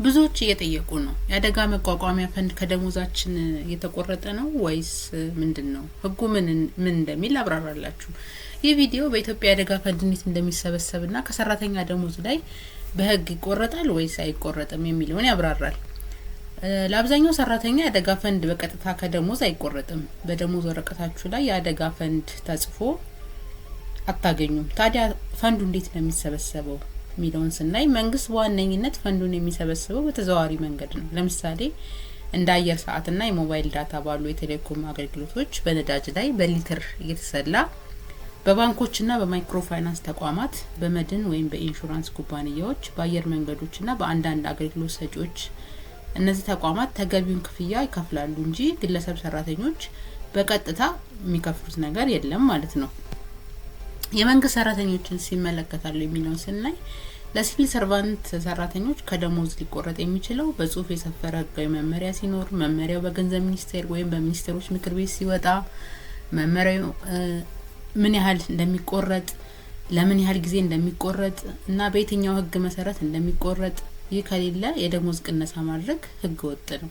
ብዙዎች እየጠየቁ ነው። የአደጋ መቋቋሚያ ፈንድ ከደሞዛችን እየተቆረጠ ነው ወይስ ምንድነው? ህጉ ምን እንደሚል አብራራላችሁ። ይህ ቪዲዮ በኢትዮጵያ የአደጋ ፈንድ እንዴት እንደሚሰበሰብና ከሰራተኛ ደሞዝ ላይ በህግ ይቆረጣል ወይስ አይቆረጥም የሚለውን ያብራራል። ለአብዛኛው ሰራተኛ የአደጋ ፈንድ በቀጥታ ከደሞዝ አይቆረጥም። በደሞዝ ወረቀታችሁ ላይ የአደጋ ፈንድ ተጽፎ አታገኙም። ታዲያ ፈንዱ እንዴት ነው የሚሰበሰበው ሚሊዮን ስናይ መንግስት በዋነኝነት ፈንዱን የሚሰበስበው በተዘዋዋሪ መንገድ ነው። ለምሳሌ እንደ አየር ሰዓትና የሞባይል ዳታ ባሉ የቴሌኮም አገልግሎቶች በነዳጅ ላይ በሊትር እየተሰላ በባንኮችና በማይክሮ ፋይናንስ ተቋማት በመድን ወይም በኢንሹራንስ ኩባንያዎች በአየር መንገዶችና በአንዳንድ አገልግሎት ሰጪዎች እነዚህ ተቋማት ተገቢውን ክፍያ ይከፍላሉ እንጂ ግለሰብ ሰራተኞች በቀጥታ የሚከፍሉት ነገር የለም ማለት ነው። የመንግስት ሰራተኞችን ሲመለከታሉ የሚለው ስናይ ለሲቪል ሰርቫንት ሰራተኞች ከደሞዝ ሊቆረጥ የሚችለው በጽሁፍ የሰፈረ ህጋዊ መመሪያ ሲኖር፣ መመሪያው በገንዘብ ሚኒስቴር ወይም በሚኒስቴሮች ምክር ቤት ሲወጣ፣ መመሪያው ምን ያህል እንደሚቆረጥ፣ ለምን ያህል ጊዜ እንደሚቆረጥ እና በየትኛው ህግ መሰረት እንደሚቆረጥ፣ ይህ ከሌለ የደሞዝ ቅነሳ ማድረግ ህገ ወጥ ነው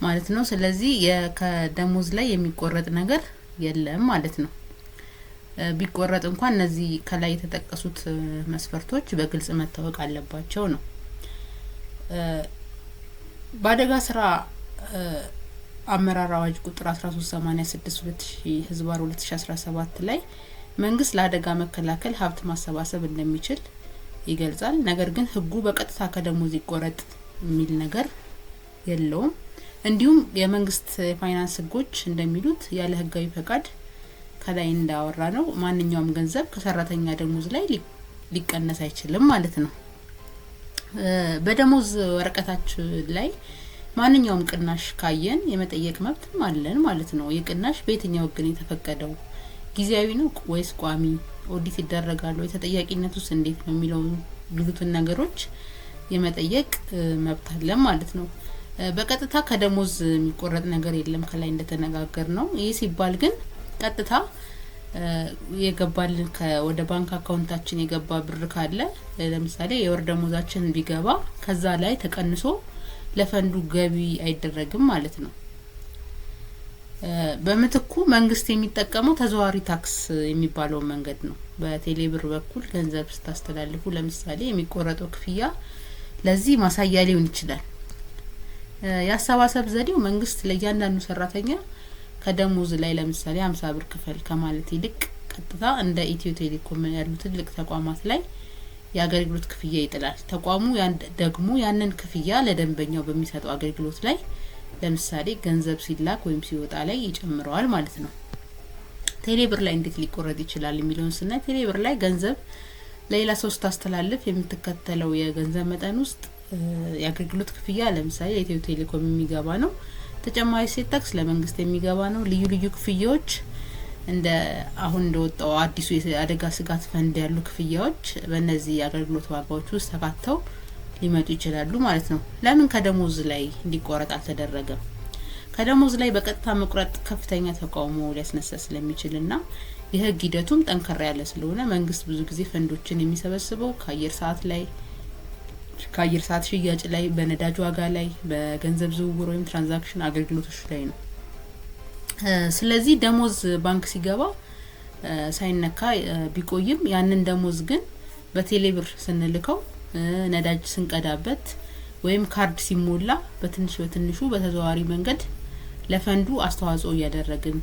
ማለት ነው። ስለዚህ ከደሞዝ ላይ የሚቆረጥ ነገር የለም ማለት ነው። ቢቆረጥ እንኳን እነዚህ ከላይ የተጠቀሱት መስፈርቶች በግልጽ መታወቅ አለባቸው ነው። በአደጋ ስራ አመራር አዋጅ ቁጥር 1386/2017 ላይ መንግስት ለአደጋ መከላከል ሀብት ማሰባሰብ እንደሚችል ይገልጻል። ነገር ግን ህጉ በቀጥታ ከደሞዝ ይቆረጥ የሚል ነገር የለውም። እንዲሁም የመንግስት የፋይናንስ ህጎች እንደሚሉት ያለ ህጋዊ ፈቃድ ከላይ እንዳወራ ነው ማንኛውም ገንዘብ ከሰራተኛ ደሞዝ ላይ ሊቀነስ አይችልም ማለት ነው። በደሞዝ ወረቀታችን ላይ ማንኛውም ቅናሽ ካየን የመጠየቅ መብትም አለን ማለት ነው። የቅናሽ በየትኛው ህግ ነው የተፈቀደው? ጊዜያዊ ነው ወይስ ቋሚ? ኦዲት ይደረጋል ወይ? ተጠያቂነቱስ እንዴት ነው የሚሉትን ነገሮች የመጠየቅ መብት አለን ማለት ነው። በቀጥታ ከደሞዝ የሚቆረጥ ነገር የለም ከላይ እንደተነጋገር ነው። ይህ ሲባል ግን ቀጥታ የገባልን ወደ ባንክ አካውንታችን የገባ ብር ካለ ለምሳሌ የወር ደሞዛችን ቢገባ ከዛ ላይ ተቀንሶ ለፈንዱ ገቢ አይደረግም ማለት ነው። በምትኩ መንግስት የሚጠቀመው ተዘዋዋሪ ታክስ የሚባለው መንገድ ነው። በቴሌብር በኩል ገንዘብ ስታስተላልፉ ለምሳሌ የሚቆረጠው ክፍያ ለዚህ ማሳያ ሊሆን ይችላል። ያሰባሰብ ዘዴው መንግስት ለእያንዳንዱ ሰራተኛ ከደሞዝ ላይ ለምሳሌ 50 ብር ክፈል ከማለት ይልቅ ቀጥታ እንደ ኢትዮ ቴሌኮም ያሉ ትልቅ ተቋማት ላይ የአገልግሎት ክፍያ ይጥላል። ተቋሙ ደግሞ ያንን ክፍያ ለደንበኛው በሚሰጠው አገልግሎት ላይ ለምሳሌ ገንዘብ ሲላክ ወይም ሲወጣ ላይ ይጨምረዋል ማለት ነው። ቴሌብር ላይ እንዴት ሊቆረጥ ይችላል የሚለውን ስናይ ቴሌብር ላይ ገንዘብ ለሌላ ሰው ስታስተላልፍ የምትከተለው የገንዘብ መጠን ውስጥ የአገልግሎት ክፍያ ለምሳሌ ኢትዮ ቴሌኮም የሚገባ ነው። ተጨማሪ እሴት ታክስ ለመንግስት የሚገባ ነው። ልዩ ልዩ ክፍያዎች እንደ አሁን እንደወጣው አዲሱ የአደጋ ስጋት ፈንድ ያሉ ክፍያዎች በእነዚህ አገልግሎት ዋጋዎች ውስጥ ተካተው ሊመጡ ይችላሉ ማለት ነው። ለምን ከደሞዝ ላይ እንዲቆረጥ አልተደረገም? ከደሞዝ ላይ በቀጥታ መቁረጥ ከፍተኛ ተቃውሞ ሊያስነሳ ስለሚችልና የህግ ሂደቱም ጠንከር ያለ ስለሆነ መንግስት ብዙ ጊዜ ፈንዶችን የሚሰበስበው ከአየር ሰዓት ሽያጭ ላይ፣ በነዳጅ ዋጋ ላይ፣ በገንዘብ ዝውውር ወይም ትራንዛክሽን አገልግሎቶች ላይ ነው። ስለዚህ ደሞዝ ባንክ ሲገባ ሳይነካ ቢቆይም ያንን ደሞዝ ግን በቴሌብር ስንልከው፣ ነዳጅ ስንቀዳበት ወይም ካርድ ሲሞላ በትንሹ በተዘዋዋሪ መንገድ ለፈንዱ አስተዋጽኦ እያደረግን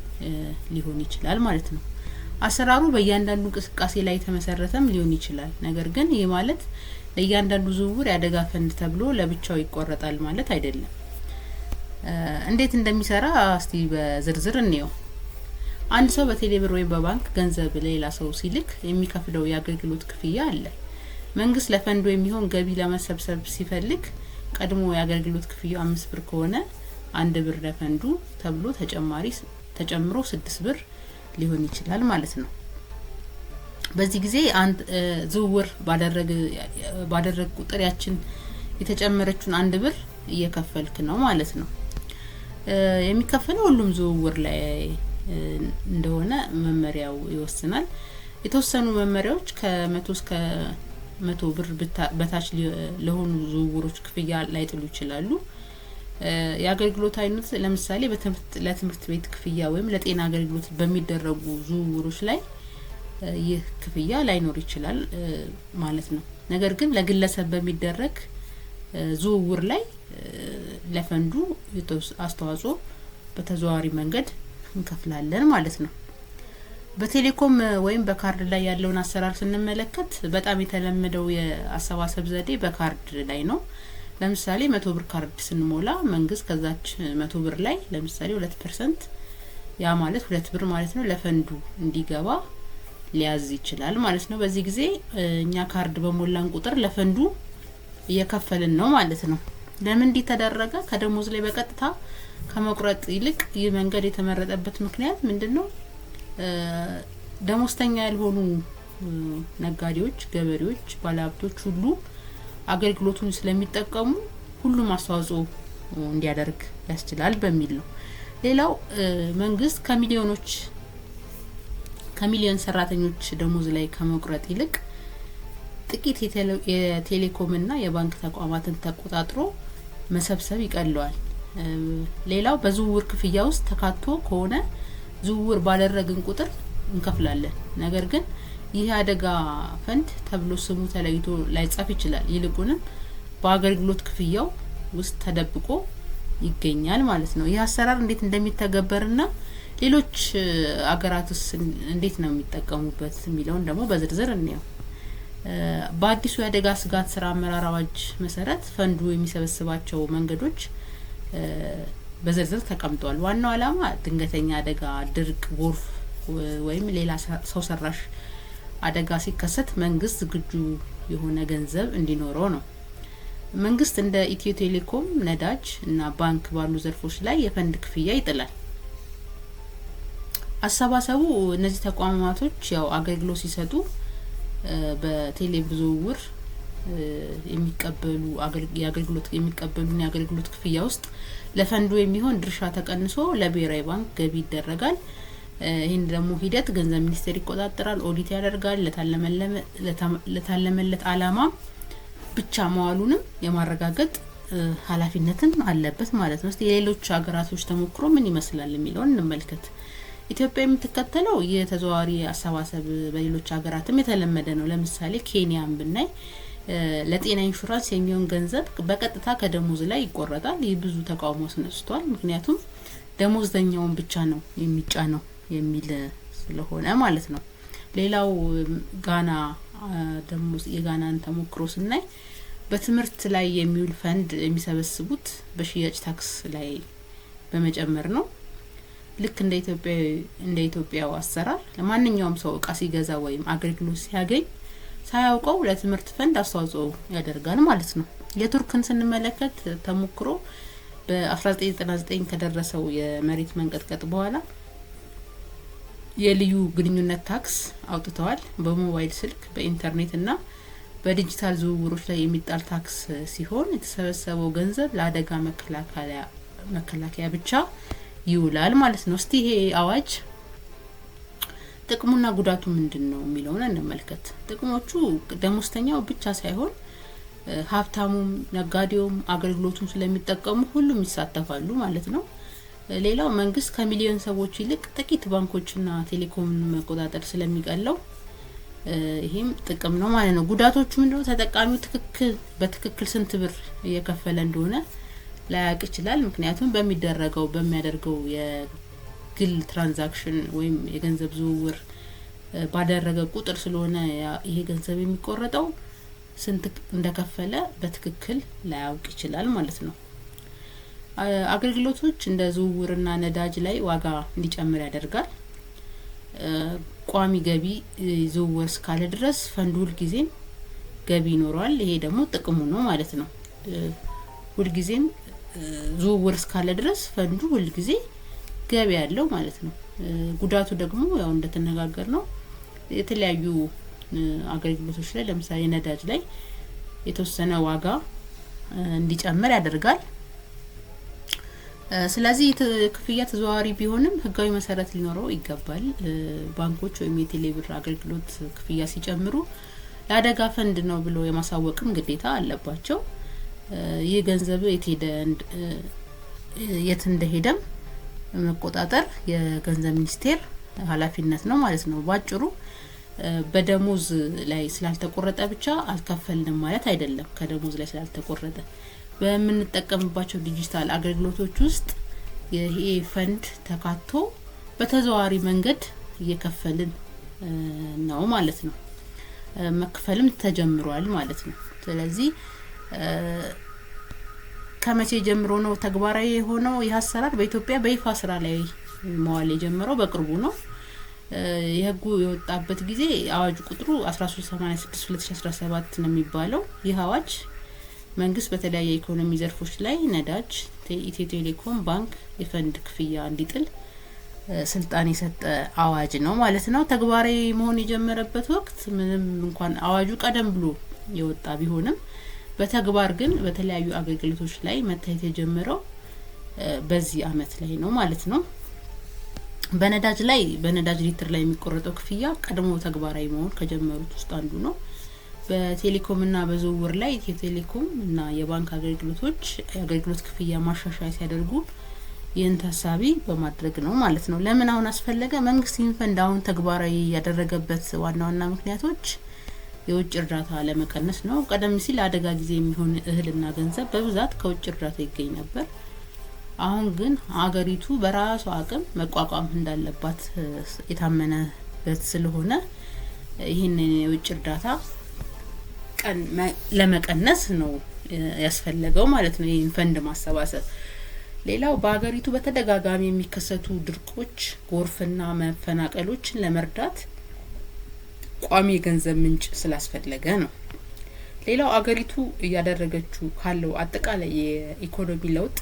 ሊሆን ይችላል ማለት ነው። አሰራሩ በእያንዳንዱ እንቅስቃሴ ላይ ተመሰረተም ሊሆን ይችላል። ነገር ግን ይህ ማለት ለእያንዳንዱ ዝውውር የአደጋ ፈንድ ተብሎ ለብቻው ይቆረጣል ማለት አይደለም። እንዴት እንደሚሰራ እስቲ በዝርዝር እንየው። አንድ ሰው በቴሌብር ወይም በባንክ ገንዘብ ለሌላ ሰው ሲልክ የሚከፍለው የአገልግሎት ክፍያ አለ። መንግስት ለፈንዱ የሚሆን ገቢ ለመሰብሰብ ሲፈልግ ቀድሞ የአገልግሎት ክፍያው 5 ብር ከሆነ 1 ብር ለፈንዱ ተብሎ ተጨምሮ 6 ብር ሊሆን ይችላል ማለት ነው። በዚህ ጊዜ አንድ ዝውውር ባደረግ ቁጥር ያችን የተጨመረችውን 1 ብር እየከፈልክ ነው ማለት ነው። የሚከፈለው ሁሉም ዝውውር ላይ እንደሆነ መመሪያው ይወስናል። የተወሰኑ መመሪያዎች ከ100 እስከ 100 ብር በታች ለሆኑ ዝውውሮች ክፍያ ላይጥሉ ይችላሉ። የአገልግሎት አይነት ለምሳሌ ለትምህርት ቤት ክፍያ ወይም ለጤና አገልግሎት በሚደረጉ ዝውውሮች ላይ ይህ ክፍያ ላይኖር ይችላል ማለት ነው። ነገር ግን ለግለሰብ በሚደረግ ዝውውር ላይ ለፈንዱ አስተዋጽኦ በተዘዋዋሪ መንገድ እንከፍላለን ማለት ነው። በቴሌኮም ወይም በካርድ ላይ ያለውን አሰራር ስንመለከት በጣም የተለመደው የአሰባሰብ ዘዴ በካርድ ላይ ነው። ለምሳሌ 100 ብር ካርድ ስንሞላ መንግስት ከዛች 100 ብር ላይ ለምሳሌ 2% ያ ማለት 2 ብር ማለት ነው ለፈንዱ እንዲገባ ሊያዝ ይችላል ማለት ነው። በዚህ ጊዜ እኛ ካርድ በሞላን ቁጥር ለፈንዱ እየከፈልን ነው ማለት ነው። ለምን እንዲህ ተደረገ? ከደሞዝ ላይ በቀጥታ ከመቁረጥ ይልቅ ይህ መንገድ የተመረጠበት ምክንያት ምንድነው? ደሞዝተኛ ያልሆኑ ነጋዴዎች፣ ገበሬዎች፣ ባለሀብቶች ሁሉ አገልግሎቱን ስለሚጠቀሙ ሁሉም አስተዋጽኦ እንዲያደርግ ያስችላል በሚል ነው። ሌላው መንግስት ከሚሊዮን ሰራተኞች ደሞዝ ላይ ከመቁረጥ ይልቅ ጥቂት የቴሌኮም እና የባንክ ተቋማትን ተቆጣጥሮ መሰብሰብ ይቀለዋል። ሌላው በዝውውር ክፍያ ውስጥ ተካቶ ከሆነ ዝውውር ባደረግን ቁጥር እንከፍላለን። ነገር ግን ይህ አደጋ ፈንድ ተብሎ ስሙ ተለይቶ ላይጻፍ ይችላል። ይልቁንም በአገልግሎት ክፍያው ውስጥ ተደብቆ ይገኛል ማለት ነው። ይህ አሰራር እንዴት እንደሚተገበርና ሌሎች አገራትስ እንዴት ነው የሚጠቀሙበት የሚለውን ደግሞ በዝርዝር እንየው። በአዲሱ የአደጋ ስጋት ስራ አመራር አዋጅ መሰረት ፈንዱ የሚሰበስባቸው መንገዶች በዝርዝር ተቀምጧል። ዋናው ዓላማ ድንገተኛ አደጋ፣ ድርቅ፣ ጎርፍ ወይም ሌላ ሰው ሰራሽ አደጋ ሲከሰት መንግስት ዝግጁ የሆነ ገንዘብ እንዲኖረው ነው። መንግስት እንደ ኢትዮ ቴሌኮም፣ ነዳጅ እና ባንክ ባሉ ዘርፎች ላይ የፈንድ ክፍያ ይጥላል። አሰባሰቡ እነዚህ ተቋማቶች ያው አገልግሎት ሲሰጡ በቴሌብር ዝውውር የሚቀበሉ የአገልግሎት ክፍያ ውስጥ ለፈንዱ የሚሆን ድርሻ ተቀንሶ ለብሔራዊ ባንክ ገቢ ይደረጋል። ይህን ደግሞ ሂደት ገንዘብ ሚኒስቴር ይቆጣጠራል፣ ኦዲት ያደርጋል። ለታለመለት አላማ ብቻ መዋሉንም የማረጋገጥ ኃላፊነትን አለበት ማለት ነው። እስቲ የሌሎች ሀገራቶች ተሞክሮ ምን ይመስላል የሚለውን እንመልከት። ኢትዮጵያ የምትከተለው የተዘዋዋሪ አሰባሰብ በሌሎች ሀገራትም የተለመደ ነው። ለምሳሌ ኬንያን ብናይ ለጤና ኢንሹራንስ የሚሆን ገንዘብ በቀጥታ ከደሞዝ ላይ ይቆረጣል። ይህ ብዙ ተቃውሞ አስነስቷል። ምክንያቱም ደሞዝተኛውን ብቻ ነው የሚጫነው የሚል ስለሆነ ማለት ነው። ሌላው ጋና ደግሞ የጋናን ተሞክሮ ስናይ በትምህርት ላይ የሚውል ፈንድ የሚሰበስቡት በሽያጭ ታክስ ላይ በመጨመር ነው። ልክ እንደ ኢትዮጵያው አሰራር ለማንኛውም ሰው እቃ ሲገዛ ወይም አገልግሎት ሲያገኝ ሳያውቀው ለትምህርት ፈንድ አስተዋጽኦ ያደርጋል ማለት ነው። የቱርክን ስንመለከት ተሞክሮ በ1999 ከደረሰው የመሬት መንቀጥቀጥ በኋላ የልዩ ግንኙነት ታክስ አውጥተዋል። በሞባይል ስልክ፣ በኢንተርኔት እና በዲጂታል ዝውውሮች ላይ የሚጣል ታክስ ሲሆን የተሰበሰበው ገንዘብ ለአደጋ መከላከያ ብቻ ይውላል ማለት ነው። እስቲ ይሄ አዋጅ ጥቅሙና ጉዳቱ ምንድነው የሚለውን እንመልከት። ጥቅሞቹ ደሞዝተኛው ብቻ ሳይሆን ሀብታሙም፣ ነጋዴውም አገልግሎቱን ስለሚጠቀሙ ሁሉም ይሳተፋሉ ማለት ነው። ሌላው መንግስት ከሚሊዮን ሰዎች ይልቅ ጥቂት ባንኮችና ቴሌኮምን መቆጣጠር ስለሚቀለው ይሄም ጥቅም ነው ማለት ነው። ጉዳቶቹ ምንድነው? ተጠቃሚው በትክክል ስንት ብር እየከፈለ እንደሆነ ላያውቅ ይችላል። ምክንያቱም በሚያደርገው የግል ትራንዛክሽን ወይም የገንዘብ ዝውውር ባደረገ ቁጥር ስለሆነ ይሄ ገንዘብ የሚቆረጠው ስንት እንደከፈለ በትክክል ላያውቅ ይችላል ማለት ነው። አገልግሎቶች እንደ ዝውውርና ነዳጅ ላይ ዋጋ እንዲጨምር ያደርጋል። ቋሚ ገቢ ዝውውር እስካለ ድረስ ፈንዱ ሁልጊዜም ገቢ ይኖረዋል። ይሄ ደግሞ ጥቅሙ ነው ማለት ነው። ሁልጊዜም ዝውውር እስካለ ድረስ ፈንዱ ሁልጊዜ ገቢ ያለው ማለት ነው። ጉዳቱ ደግሞ ያው እንደተነጋገር ነው የተለያዩ አገልግሎቶች ላይ ለምሳሌ ነዳጅ ላይ የተወሰነ ዋጋ እንዲጨምር ያደርጋል። ስለዚህ ክፍያ ተዘዋዋሪ ቢሆንም ህጋዊ መሰረት ሊኖረው ይገባል። ባንኮች ወይም የቴሌብር አገልግሎት ክፍያ ሲጨምሩ ለአደጋ ፈንድ ነው ብሎ የማሳወቅም ግዴታ አለባቸው። ይህ ገንዘብ የት እንደሄደም መቆጣጠር የገንዘብ ሚኒስቴር ኃላፊነት ነው ማለት ነው። ባጭሩ በደሞዝ ላይ ስላልተቆረጠ ብቻ አልከፈልንም ማለት አይደለም። ከደሞዝ ላይ ስላልተቆረጠ በምንጠቀምባቸው ዲጂታል አገልግሎቶች ውስጥ ይሄ ፈንድ ተካቶ በተዘዋዋሪ መንገድ እየከፈልን ነው ማለት ነው። መክፈልም ተጀምሯል ማለት ነው። ስለዚህ ከመቼ ጀምሮ ነው ተግባራዊ የሆነው? ይህ አሰራር በኢትዮጵያ በይፋ ስራ ላይ መዋል የጀመረው በቅርቡ ነው። የህጉ የወጣበት ጊዜ አዋጅ ቁጥሩ 1386/2017 ነው የሚባለው። ይህ አዋጅ መንግስት በተለያየ ኢኮኖሚ ዘርፎች ላይ ነዳጅ፣ ኢትዮ ቴሌኮም፣ ባንክ የፈንድ ክፍያ እንዲጥል ስልጣን የሰጠ አዋጅ ነው ማለት ነው። ተግባራዊ መሆን የጀመረበት ወቅት ምንም እንኳን አዋጁ ቀደም ብሎ የወጣ ቢሆንም በተግባር ግን በተለያዩ አገልግሎቶች ላይ መታየት የጀመረው በዚህ አመት ላይ ነው ማለት ነው። በነዳጅ ሊትር ላይ የሚቆረጠው ክፍያ ቀድሞ ተግባራዊ መሆን ከጀመሩት ውስጥ አንዱ ነው። በቴሌኮም እና በዝውውር ላይ ኢትዮ ቴሌኮም እና የባንክ አገልግሎቶች የአገልግሎት ክፍያ ማሻሻያ ሲያደርጉ ይህን ታሳቢ በማድረግ ነው ማለት ነው። ለምን አሁን አስፈለገ? መንግስት ይህን ፈንድ አሁን ተግባራዊ ያደረገበት ዋና ምክንያቶች የውጭ እርዳታ ለመቀነስ ነው። ቀደም ሲል አደጋ ጊዜ የሚሆን እህልና ገንዘብ በብዛት ከውጭ እርዳታ ይገኝ ነበር። አሁን ግን አገሪቱ በራሷ አቅም መቋቋም እንዳለባት የታመነበት ስለሆነ ይህን የውጭ እርዳታ ለመቀነስ ነው ያስፈለገው ማለት ነው፣ ይህን ፈንድ ማሰባሰብ። ሌላው በአገሪቱ በተደጋጋሚ የሚከሰቱ ድርቆች፣ ጎርፍና መፈናቀሎችን ለመርዳት ቋሚ የገንዘብ ምንጭ ስላስፈለገ ነው። ሌላው አገሪቱ እያደረገችው ካለው አጠቃላይ የኢኮኖሚ ለውጥ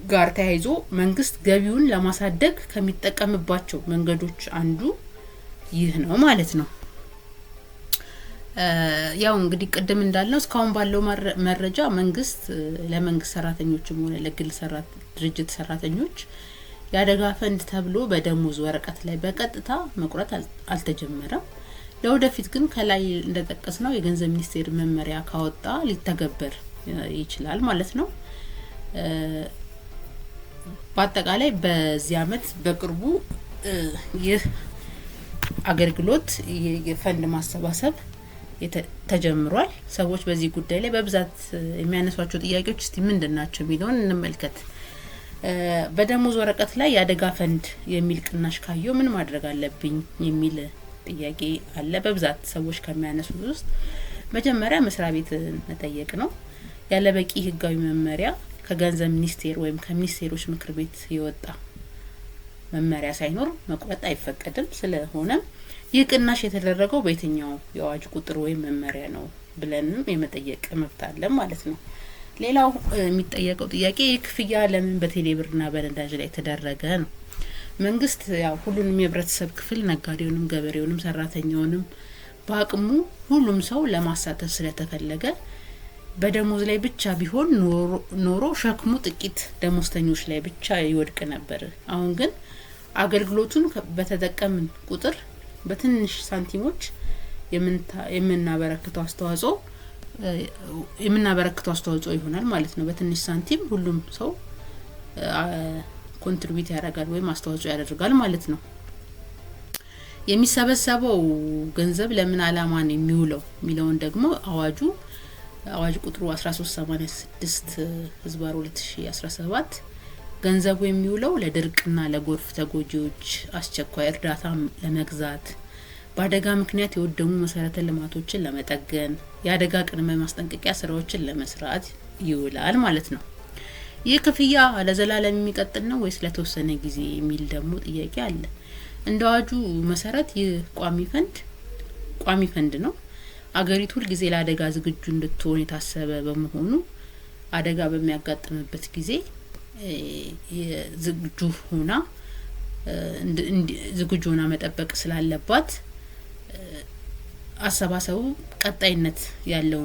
ጋር ተያይዞ መንግስት ገቢውን ለማሳደግ ከሚጠቀምባቸው መንገዶች አንዱ ይህ ነው ማለት ነው። ያው እንግዲህ ቅድም እንዳልነው እስካሁን ባለው መረጃ መንግስት ለመንግስት ሰራተኞችም ሆነ ለግል ድርጅት ሰራተኞች የአደጋ ፈንድ ተብሎ በደሞዝ ወረቀት ላይ በቀጥታ መቁረጥ አልተጀመረም። ለወደፊት ግን ከላይ እንደጠቀስነው የገንዘብ ሚኒስቴር መመሪያ ካወጣ ሊተገበር ይችላል ማለት ነው። በአጠቃላይ በዚህ አመት በቅርቡ ይህ አገልግሎት የፈንድ ማሰባሰብ ተጀምሯል። ሰዎች በዚህ ጉዳይ ላይ በብዛት የሚያነሷቸው ጥያቄዎች እስቲ ምንድናቸው የሚለውን እንመልከት። በደሞዝ ወረቀት ላይ የአደጋ ፈንድ የሚል ቅናሽ ካየው ምን ማድረግ አለብኝ የሚል ጥያቄ አለ። በብዛት ሰዎች ከሚያነሱት ውስጥ መጀመሪያ መስሪያ ቤት መጠየቅ ነው። ያለ በቂ ህጋዊ መመሪያ ከገንዘብ ሚኒስቴር ወይም ከሚኒስቴሮች ምክር ቤት የወጣ መመሪያ ሳይኖር መቁረጥ አይፈቀድም። ስለሆነም ይህ ቅናሽ የተደረገው በየትኛው የአዋጅ ቁጥር ወይም መመሪያ ነው ብለንም የመጠየቅ መብት አለ ማለት ነው። ሌላው የሚጠየቀው ጥያቄ ክፍያ ለምን በቴሌብርና በነዳጅ ላይ ተደረገ ነው። መንግስት ያው ሁሉንም የህብረተሰብ ክፍል ነጋዴውንም፣ ገበሬውንም፣ ሰራተኛውንም በአቅሙ ሁሉም ሰው ለማሳተፍ ስለተፈለገ በደሞዝ ላይ ብቻ ቢሆን ኖሮ ሸክሙ ጥቂት ደሞዝተኞች ላይ ብቻ ይወድቅ ነበር። አሁን ግን አገልግሎቱን በተጠቀምን ቁጥር በትንሽ ሳንቲሞች የምናበረክተው አስተዋጽኦ ይሆናል ማለት ነው። በትንሽ ሳንቲም ሁሉም ሰው ኮንትሪቢዩት ያደርጋል ወይም አስተዋጽኦ ያደርጋል ማለት ነው። የሚሰበሰበው ገንዘብ ለምን አላማ ነው የሚውለው የሚለውን ደግሞ አዋጅ ቁጥሩ 1386/2017 ገንዘቡ የሚውለው ለድርቅና ለጎርፍ ተጎጂዎች አስቸኳይ እርዳታ ለመግዛት፣ በአደጋ ምክንያት የወደሙ መሰረተ ልማቶችን ለመጠገን፣ የአደጋ ቅድመ ማስጠንቀቂያ ስራዎችን ለመስራት ይውላል ማለት ነው። ይህ ክፍያ ለዘላለም የሚቀጥል ነው ወይስ ለተወሰነ ጊዜ የሚል ደግሞ ጥያቄ አለ። እንደ አዋጁ መሰረት ይህ ቋሚ ፈንድ ነው። አገሪቱ ሁል ጊዜ ለአደጋ ዝግጁ እንድትሆን የታሰበ በመሆኑ አደጋ በሚያጋጥምበት ጊዜ ዝግጁ ሆና መጠበቅ ስላለባት አሰባሰቡ ቀጣይነት ያለው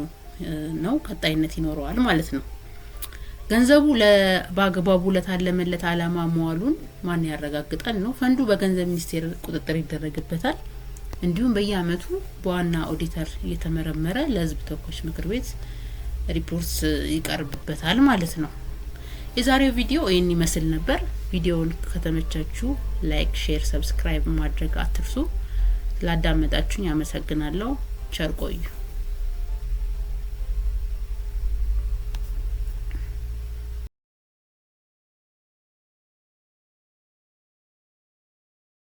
ነው፣ ቀጣይነት ይኖረዋል ማለት ነው። ገንዘቡ በአግባቡ ለታለመለት አላማ መዋሉን ማን ያረጋግጣል ነው። ፈንዱ በገንዘብ ሚኒስቴር ቁጥጥር ይደረግበታል። እንዲሁም በየአመቱ በዋና ኦዲተር እየተመረመረ ለህዝብ ተወካዮች ምክር ቤት ሪፖርት ይቀርብበታል ማለት ነው። የዛሬው ቪዲዮ ይሄን ይመስል ነበር። ቪዲዮውን ከተመቻችሁ ላይክ፣ ሼር፣ ሰብስክራይብ ማድረግ አትርሱ። ስላዳመጣችሁኝ አመሰግናለሁ። ቸር ቆዩ።